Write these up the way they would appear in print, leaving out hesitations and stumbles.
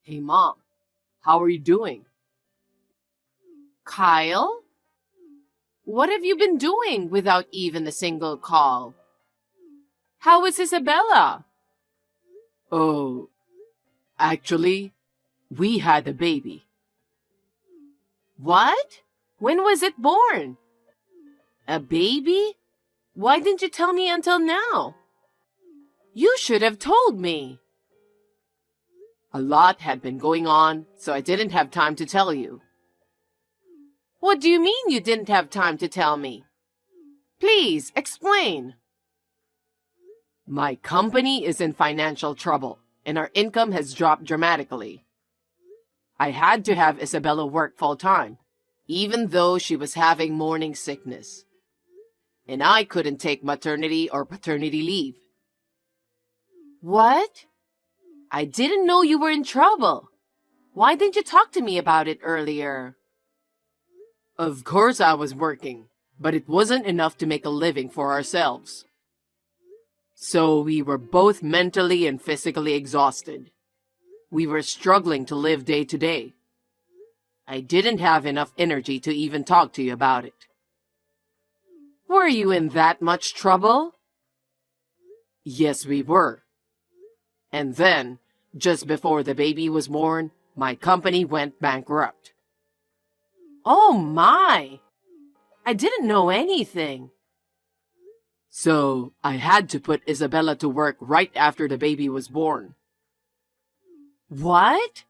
Hey, Mom, how are you doing? Kyle? What have you been doing without even a single call? How is Isabella? Oh, actually, we had a baby. What? When was it born? A baby? Why didn't you tell me until now? You should have told me. A lot had been going on, so I didn't have time to tell you. What do you mean you didn't have time to tell me? Please, explain. My company is in financial trouble, and our income has dropped dramatically. I had to have Isabella work full-time, even though she was having morning sickness. And I couldn't take maternity or paternity leave. What? I didn't know you were in trouble. Why didn't you talk to me about it earlier? Of course I was working, but it wasn't enough to make a living for ourselves. So we were both mentally and physically exhausted. We were struggling to live day to day. I didn't have enough energy to even talk to you about it. Were you in that much trouble? Yes, we were. And then, just before the baby was born, my company went bankrupt. Oh my! I didn't know anything. So I had to put Isabella to work right after the baby was born. What?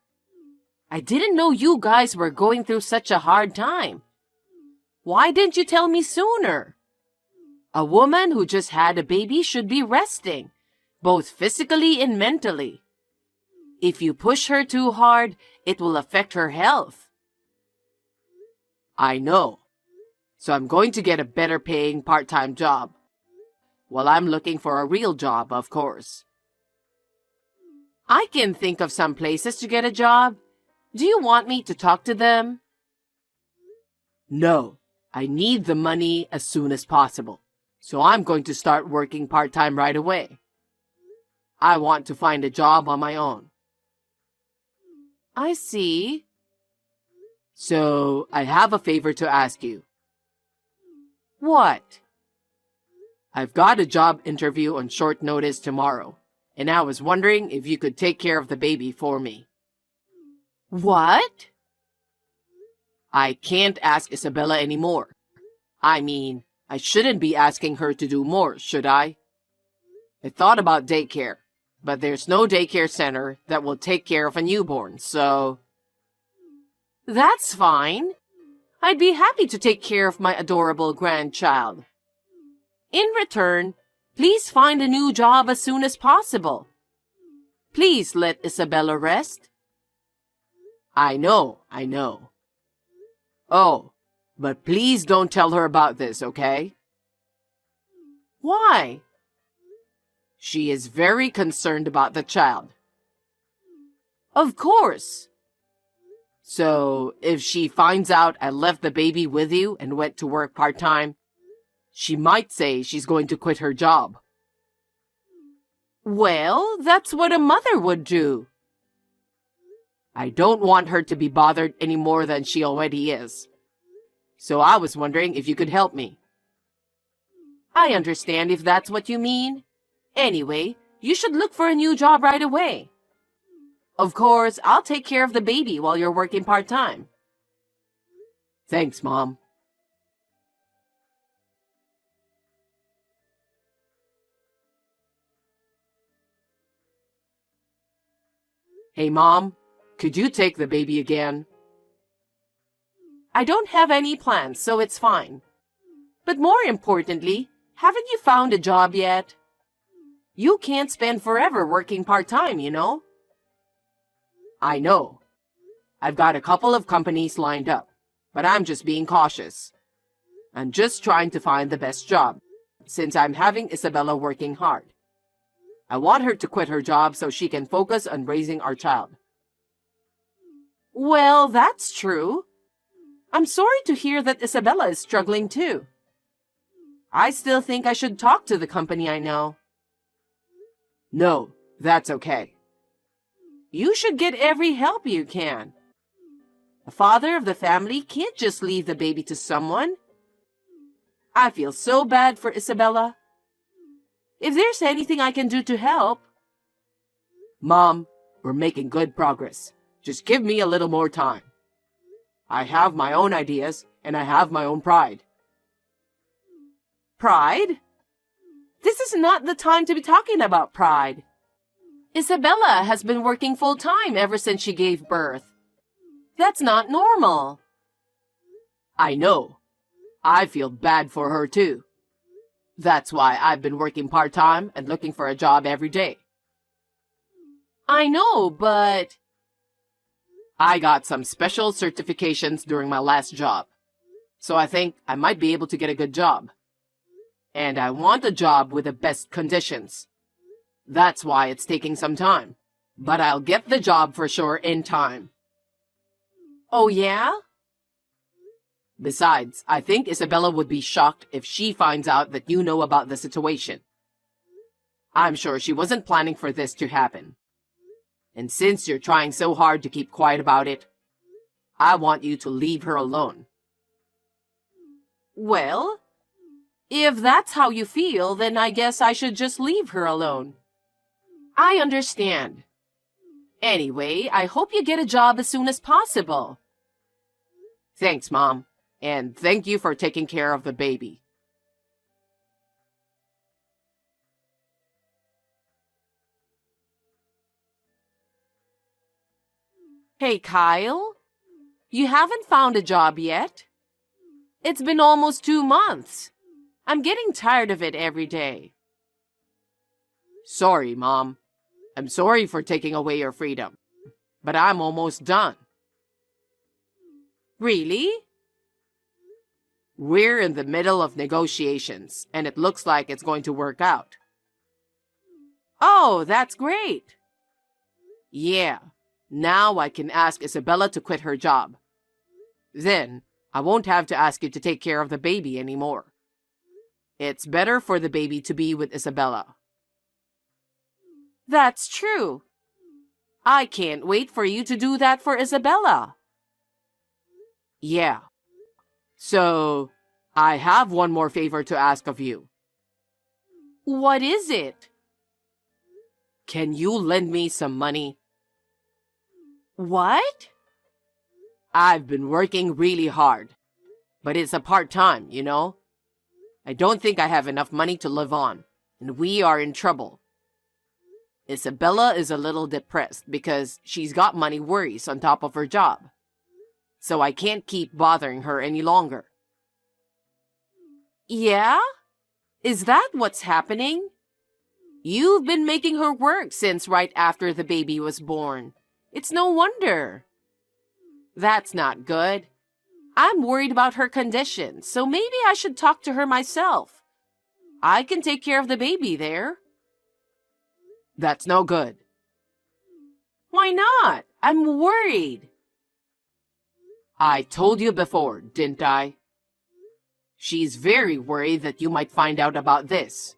I didn't know you guys were going through such a hard time. Why didn't you tell me sooner? A woman who just had a baby should be resting, both physically and mentally. If you push her too hard, it will affect her health. I know. So I'm going to get a better paying part-time job. Well, I'm looking for a real job, of course. I can think of some places to get a job. Do you want me to talk to them? No, I need the money as soon as possible. So I'm going to start working part-time right away. I want to find a job on my own. I see. So I have a favor to ask you. What? I've got a job interview on short notice tomorrow, and I was wondering if you could take care of the baby for me. What? I can't ask Isabella anymore. I mean, I shouldn't be asking her to do more, should I? I thought about daycare, but there's no daycare center that will take care of a newborn, so... That's fine. I'd be happy to take care of my adorable grandchild. In return, please find a new job as soon as possible. Please let Isabella rest. I know. Oh, but please don't tell her about this, okay? Why? She is very concerned about the child. Of course. So, if she finds out I left the baby with you and went to work part-time, she might say she's going to quit her job. Well, that's what a mother would do. I don't want her to be bothered any more than she already is. So I was wondering if you could help me. I understand if that's what you mean. Anyway, you should look for a new job right away. Of course, I'll take care of the baby while you're working part-time. Thanks, Mom. Hey, Mom, could you take the baby again? I don't have any plans, so it's fine. But more importantly, haven't you found a job yet? You can't spend forever working part-time, you know? I know. I've got a couple of companies lined up, but I'm just being cautious. I'm just trying to find the best job, since I'm having Isabella working hard. I want her to quit her job so she can focus on raising our child. Well, that's true. I'm sorry to hear that Isabella is struggling too. I still think I should talk to the company I know. No, that's okay. You should get every help you can. The father of the family can't just leave the baby to someone. I feel so bad for Isabella. If there's anything I can do to help... Mom, we're making good progress. Just give me a little more time. I have my own ideas, and I have my own pride. Pride? This is not the time to be talking about pride. Isabella has been working full-time ever since she gave birth. That's not normal. I know. I feel bad for her too. That's why I've been working part-time and looking for a job every day. I know, but... I got some special certifications during my last job, so I think I might be able to get a good job. And I want a job with the best conditions. That's why it's taking some time, but I'll get the job for sure in time. Oh yeah? Besides, I think Isabella would be shocked if she finds out that you know about the situation. I'm sure she wasn't planning for this to happen. And since you're trying so hard to keep quiet about it, I want you to leave her alone. Well, if that's how you feel, then I guess I should just leave her alone. I understand. Anyway, I hope you get a job as soon as possible. Thanks, Mom. And thank you for taking care of the baby. Hey, Kyle? You haven't found a job yet? It's been almost 2 months. I'm getting tired of it every day. Sorry, Mom. I'm sorry for taking away your freedom, but I'm almost done. Really? We're in the middle of negotiations, and it looks like it's going to work out. Oh, that's great. Yeah, now I can ask Isabella to quit her job. Then, I won't have to ask you to take care of the baby anymore. It's better for the baby to be with Isabella. That's true. I can't wait for you to do that for Isabella. Yeah. So, I have one more favor to ask of you. What is it? Can you lend me some money? What? I've been working really hard, but it's a part-time, you know? I don't think I have enough money to live on, and we are in trouble. Isabella is a little depressed because she's got money worries on top of her job. So I can't keep bothering her any longer. Yeah? Is that what's happening? You've been making her work since right after the baby was born. It's no wonder. That's not good. I'm worried about her condition, so maybe I should talk to her myself. I can take care of the baby there. That's no good. Why not? I'm worried. I told you before, didn't I? She's very worried that you might find out about this.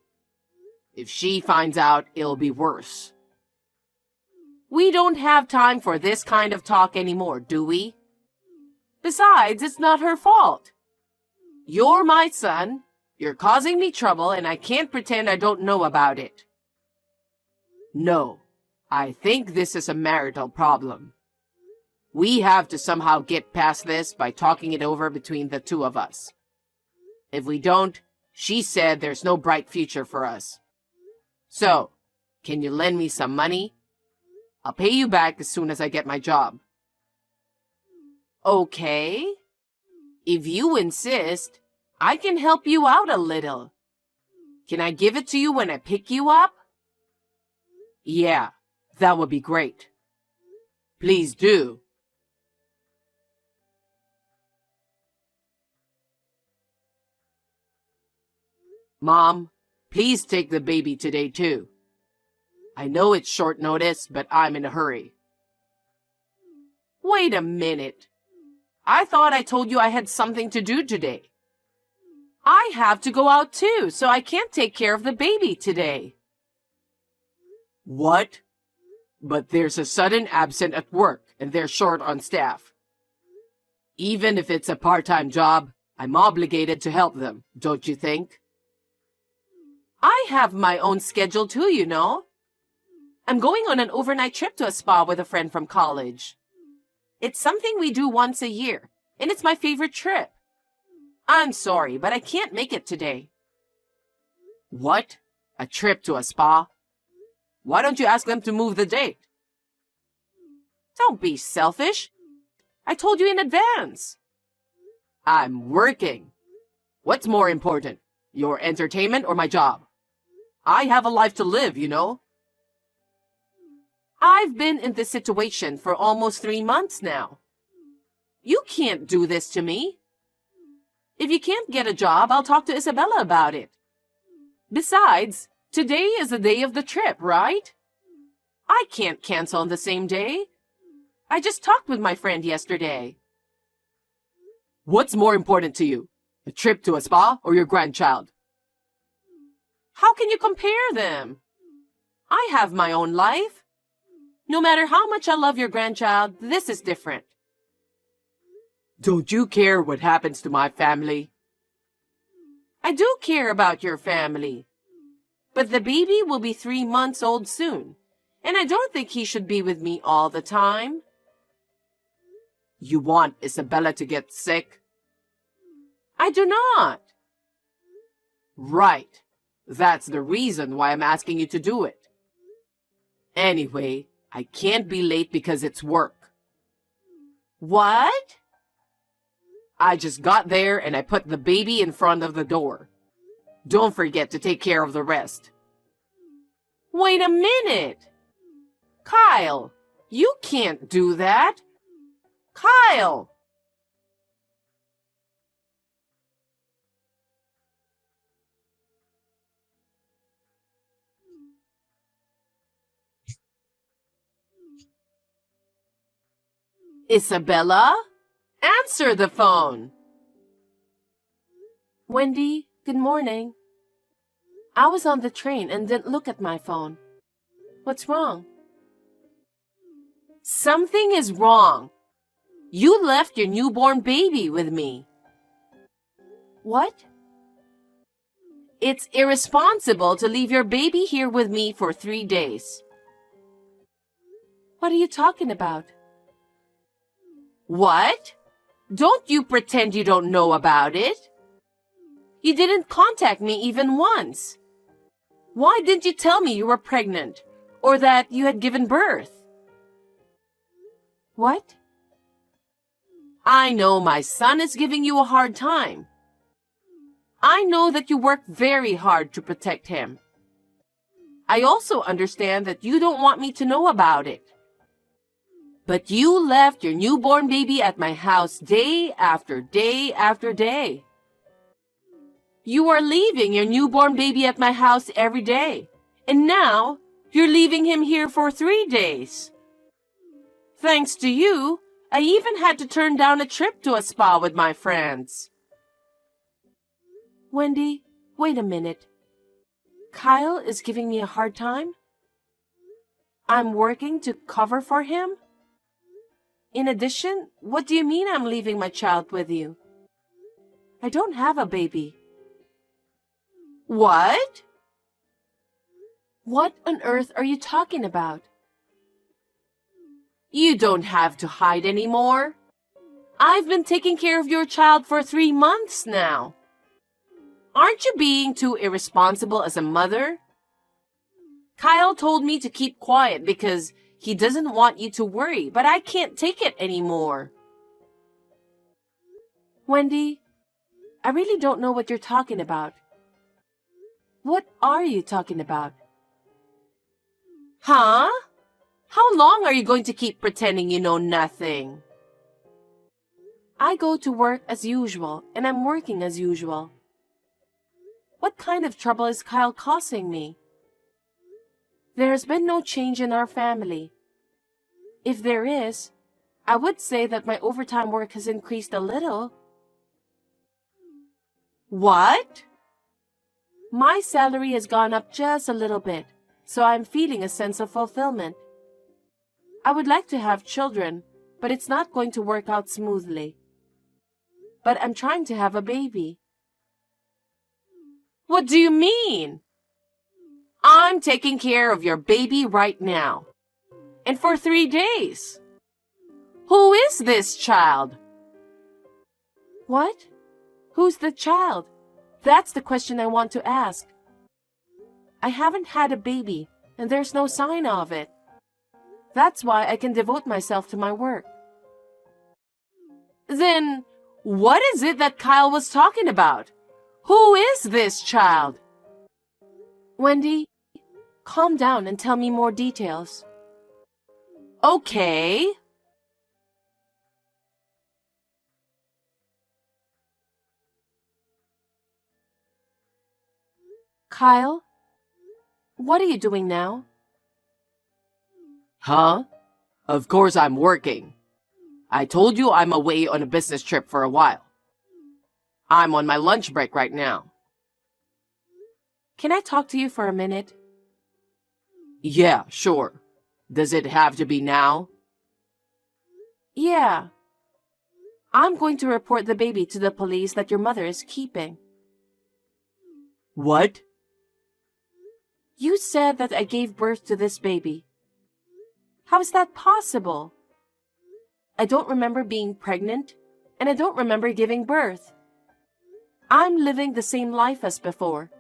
If she finds out, it'll be worse. We don't have time for this kind of talk anymore, do we? Besides, it's not her fault. You're my son, you're causing me trouble, and I can't pretend I don't know about it. No, I think this is a marital problem. We have to somehow get past this by talking it over between the two of us. If we don't, she said there's no bright future for us. So, can you lend me some money? I'll pay you back as soon as I get my job. Okay. If you insist, I can help you out a little. Can I give it to you when I pick you up? Yeah, that would be great. Please do. Mom, please take the baby today too. I know it's short notice, but I'm in a hurry. Wait a minute. I thought I told you I had something to do today. I have to go out too, so I can't take care of the baby today. What? but there's a sudden absent at work and they're short on staff. Even if it's a part-time job, I'm obligated to help them, don't you think? I have my own schedule too, you know. I'm going on an overnight trip to a spa with a friend from college. It's something we do once a year, and it's my favorite trip. I'm sorry, but I can't make it today. What? A trip to a spa? Why don't you ask them to move the date? Don't be selfish. I told you in advance. I'm working. What's more important, your entertainment or my job? I have a life to live, you know. I've been in this situation for almost 3 months now. You can't do this to me. If you can't get a job, I'll talk to Isabella about it. Besides, today is the day of the trip, right? I can't cancel on the same day. I just talked with my friend yesterday. What's more important to you, a trip to a spa or your grandchild? How can you compare them? I have my own life. No matter how much I love your grandchild, this is different. Don't you care what happens to my family? I do care about your family. But the baby will be 3 months old soon, and I don't think he should be with me all the time. You want Isabella to get sick? I do not. Right. That's the reason why I'm asking you to do it. Anyway, I can't be late because it's work. What? I just got there and I put the baby in front of the door. Don't forget to take care of the rest. Wait a minute. Kyle, you can't do that. Kyle! Isabella? Answer the phone. Wendy, good morning. I was on the train and didn't look at my phone. What's wrong? Something is wrong. You left your newborn baby with me. What? It's irresponsible to leave your baby here with me for 3 days. What are you talking about? What? Don't you pretend you don't know about it. You didn't contact me even once. Why didn't you tell me you were pregnant or that you had given birth? What? I know my son is giving you a hard time. I know that you work very hard to protect him. I also understand that you don't want me to know about it. But you left your newborn baby at my house day after day after day. You are leaving your newborn baby at my house every day, and now you're leaving him here for 3 days. Thanks to you, I even had to turn down a trip to a spa with my friends. Wendy, wait a minute. Kyle is giving me a hard time? I'm working to cover for him? In addition, what do you mean I'm leaving my child with you? I don't have a baby. What? What on earth are you talking about? You don't have to hide anymore. I've been taking care of your child for 3 months now. Aren't you being too irresponsible as a mother? Kyle told me to keep quiet because he doesn't want you to worry, but I can't take it anymore. Wendy, I really don't know what you're talking about. What are you talking about? Huh? How long are you going to keep pretending you know nothing? I go to work as usual, and I'm working as usual. What kind of trouble is Kyle causing me? There has been no change in our family. If there is, I would say that my overtime work has increased a little. What? My salary has gone up just a little bit, so I'm feeling a sense of fulfillment. I would like to have children, but it's not going to work out smoothly. But I'm trying to have a baby. What do you mean? I'm taking care of your baby right now. And for 3 days. Who is this child? What? Who's the child? That's the question I want to ask. I haven't had a baby, and there's no sign of it. That's why I can devote myself to my work. Then, what is it that Kyle was talking about? Who is this child? Wendy, calm down and tell me more details. Okay. Kyle, what are you doing now? Huh? Of course I'm working. I told you I'm away on a business trip for a while. I'm on my lunch break right now. Can I talk to you for a minute? Yeah, sure. Does it have to be now? Yeah. I'm going to report the baby to the police that your mother is keeping. What? You said that I gave birth to this baby. How is that possible? I don't remember being pregnant, and I don't remember giving birth. I'm living the same life as before.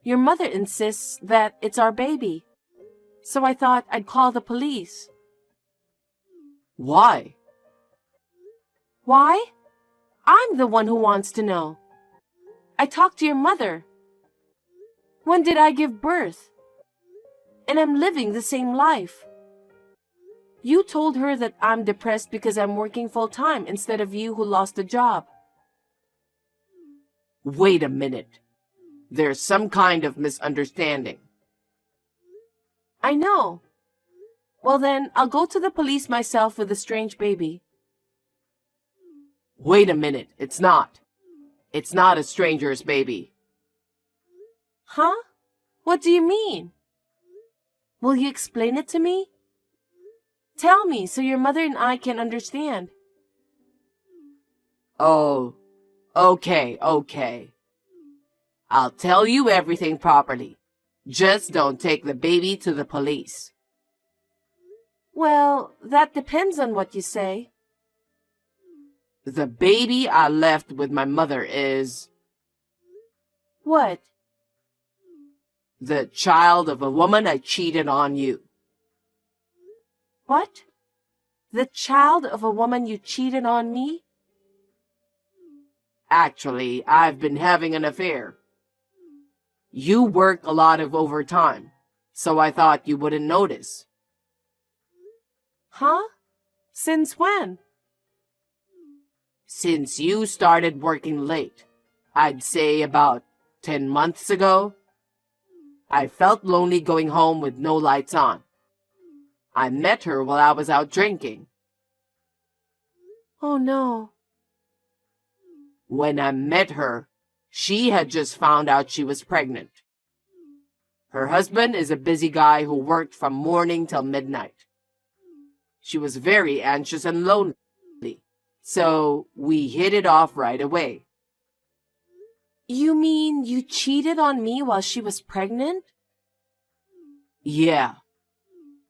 Your mother insists that it's our baby, so I thought I'd call the police. Why? Why? I'm the one who wants to know. I talked to your mother. When did I give birth? And I'm living the same life. You told her that I'm depressed because I'm working full-time instead of you who lost a job. Wait a minute. There's some kind of misunderstanding. I know. Well then, I'll go to the police myself with the strange baby. Wait a minute. It's not. It's not a stranger's baby. Huh? What do you mean? Will you explain it to me? Tell me so your mother and I can understand. Oh, okay. I'll tell you everything properly. Just don't take the baby to the police. Well, that depends on what you say. The baby I left with my mother is What? the child of a woman I cheated on you. What? The child of a woman you cheated on me? Actually, I've been having an affair. You work a lot of overtime, so I thought you wouldn't notice. Huh? Since when? Since you started working late, I'd say about 10 months ago. I felt lonely going home with no lights on. I met her while I was out drinking. Oh no. When I met her, she had just found out she was pregnant. Her husband is a busy guy who worked from morning till midnight. She was very anxious and lonely, so we hit it off right away. You mean you cheated on me while she was pregnant? Yeah.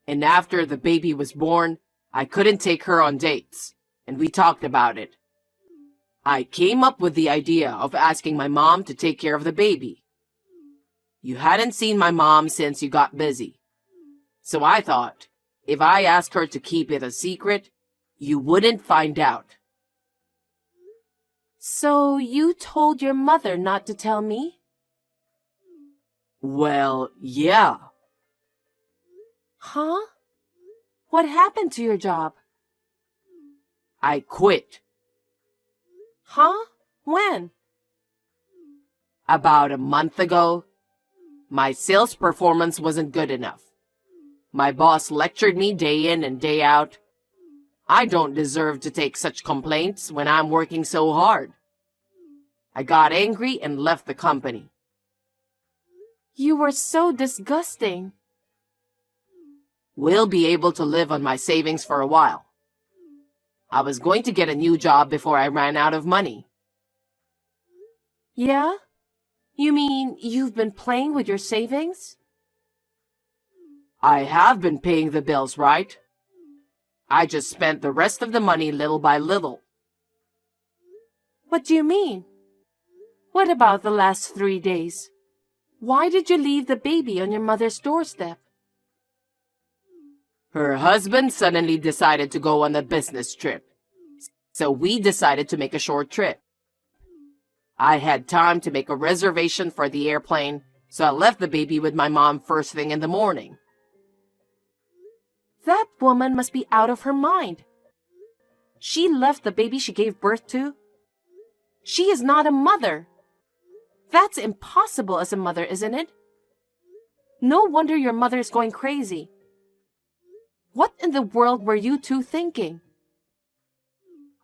And after the baby was born, I couldn't take her on dates, and we talked about it. I came up with the idea of asking my mom to take care of the baby. You hadn't seen my mom since you got busy. So I thought, if I asked her to keep it a secret, you wouldn't find out. So you told your mother not to tell me? Well, yeah. Huh? What happened to your job? I quit. Huh? When? About a month ago. My sales performance wasn't good enough. My boss lectured me day in and day out. I don't deserve to take such complaints when I'm working so hard. I got angry and left the company. You were so disgusting. We'll be able to live on my savings for a while. I was going to get a new job before I ran out of money. Yeah? You mean you've been playing with your savings? I have been paying the bills, right? I just spent the rest of the money little by little. What do you mean? What about the last 3 days? Why did you leave the baby on your mother's doorstep? Her husband suddenly decided to go on a business trip, so we decided to make a short trip. I had time to make a reservation for the airplane, so I left the baby with my mom first thing in the morning. That woman must be out of her mind. She left the baby she gave birth to. She is not a mother. That's impossible as a mother, isn't it? No wonder your mother is going crazy. What in the world were you two thinking?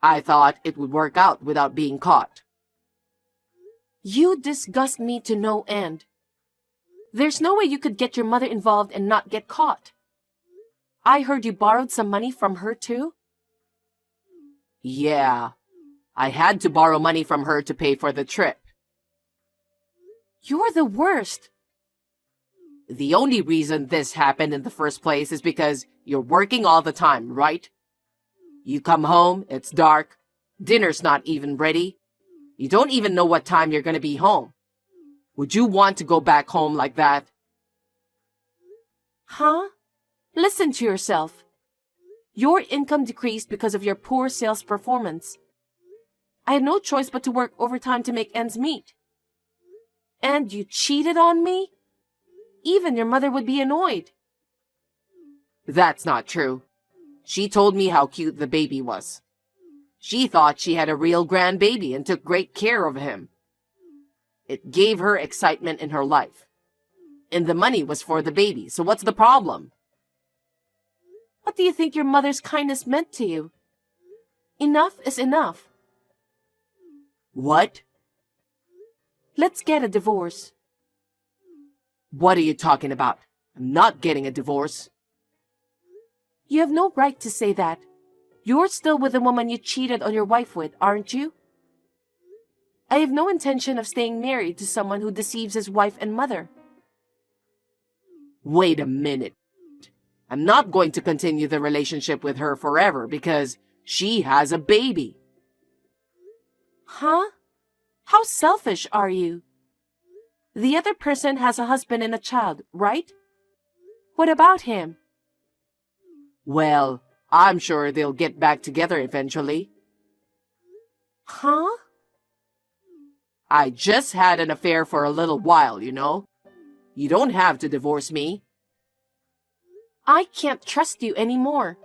I thought it would work out without being caught. You disgust me to no end. There's no way you could get your mother involved and not get caught. I heard you borrowed some money from her too? Yeah, I had to borrow money from her to pay for the trip. You're the worst. The only reason this happened in the first place is because you're working all the time, right? You come home, it's dark, dinner's not even ready. You don't even know what time you're going to be home. Would you want to go back home like that? Huh? Listen to yourself. Your income decreased because of your poor sales performance. I had no choice but to work overtime to make ends meet. And you cheated on me? Even your mother would be annoyed. That's not true. She told me how cute the baby was. She thought she had a real grandbaby and took great care of him. It gave her excitement in her life. And the money was for the baby, so what's the problem? What do you think your mother's kindness meant to you? Enough is enough. What? Let's get a divorce. What are you talking about? I'm not getting a divorce. You have no right to say that. You're still with the woman you cheated on your wife with, aren't you? I have no intention of staying married to someone who deceives his wife and mother. Wait a minute. I'm not going to continue the relationship with her forever because she has a baby. Huh? How selfish are you? The other person has a husband and a child, right? What about him? Well, I'm sure they'll get back together eventually. Huh? I just had an affair for a little while, you know. You don't have to divorce me. I can't trust you anymore.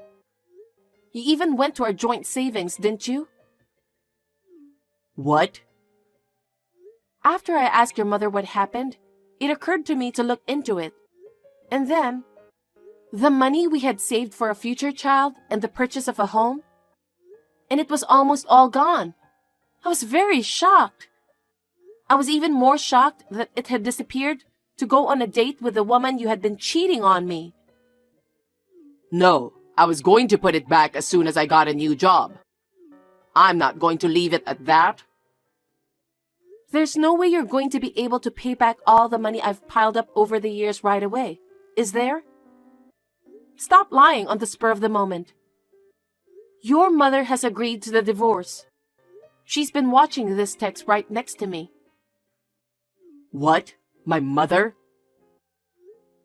You even went to our joint savings, didn't you? What? After I asked your mother what happened, it occurred to me to look into it. And then, the money we had saved for a future child and the purchase of a home, and it was almost all gone. I was very shocked. I was even more shocked that it had disappeared to go on a date with the woman you had been cheating on me. No, I was going to put it back as soon as I got a new job. I'm not going to leave it at that. There's no way you're going to be able to pay back all the money I've piled up over the years right away, is there? Stop lying on the spur of the moment. Your mother has agreed to the divorce. She's been watching this text right next to me. What? My mother?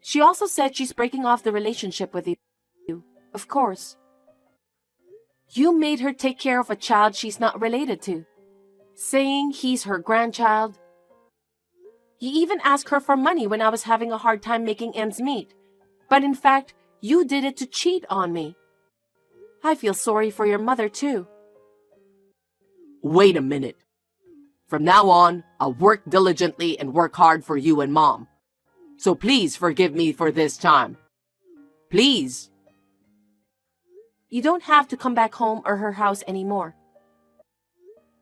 She also said she's breaking off the relationship with you. Of course. You made her take care of a child she's not related to, saying he's her grandchild. You even asked her for money when I was having a hard time making ends meet, but in fact, you did it to cheat on me. I feel sorry for your mother too. Wait a minute. From now on, I'll work diligently and work hard for you and Mom. So please forgive me for this time. Please. You don't have to come back home or her house anymore.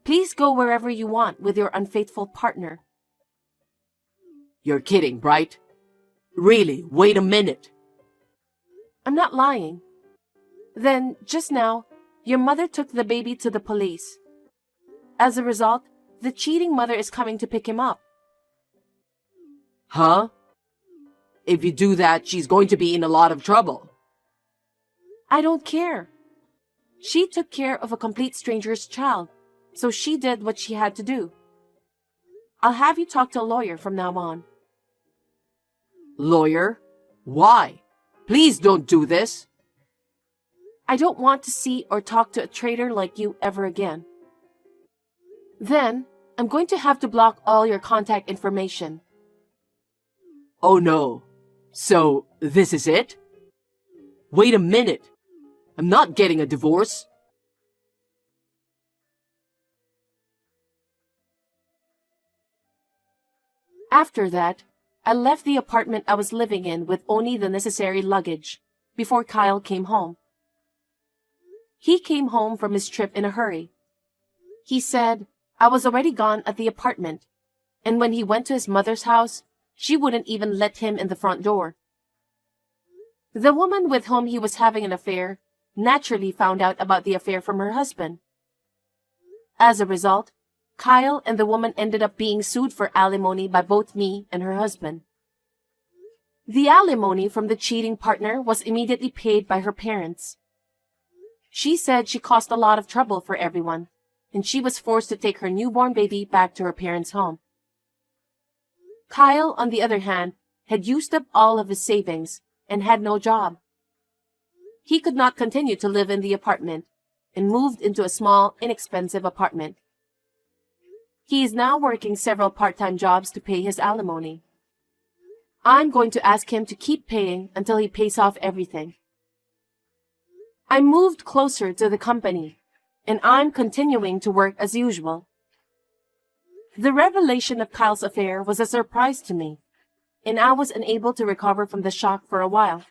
Please go wherever you want with your unfaithful partner. You're kidding, right? Really, wait a minute. I'm not lying. Then, just now, your mother took the baby to the police. As a result, the cheating mother is coming to pick him up. Huh? If you do that, she's going to be in a lot of trouble. I don't care. She took care of a complete stranger's child, so she did what she had to do. I'll have you talk to a lawyer from now on. Lawyer? Why? Please don't do this. I don't want to see or talk to a traitor like you ever again. Then, I'm going to have to block all your contact information. Oh no. So, this is it? Wait a minute. I'm not getting a divorce. After that, I left the apartment I was living in with only the necessary luggage before Kyle came home. He came home from his trip in a hurry. He said I was already gone at the apartment, and when he went to his mother's house, she wouldn't even let him in the front door. The woman with whom he was having an affair naturally found out about the affair from her husband. As a result, Kyle and the woman ended up being sued for alimony by both me and her husband. The alimony from the cheating partner was immediately paid by her parents. She said she caused a lot of trouble for everyone, and she was forced to take her newborn baby back to her parents' home. Kyle, on the other hand, had used up all of his savings and had no job. He could not continue to live in the apartment and moved into a small, inexpensive apartment. He is now working several part-time jobs to pay his alimony. I'm going to ask him to keep paying until he pays off everything. I moved closer to the company, and I'm continuing to work as usual. The revelation of Kyle's affair was a surprise to me, and I was unable to recover from the shock for a while.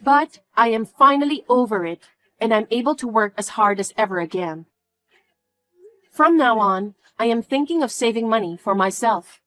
But I am finally over it, and I'm able to work as hard as ever again. From now on, I am thinking of saving money for myself.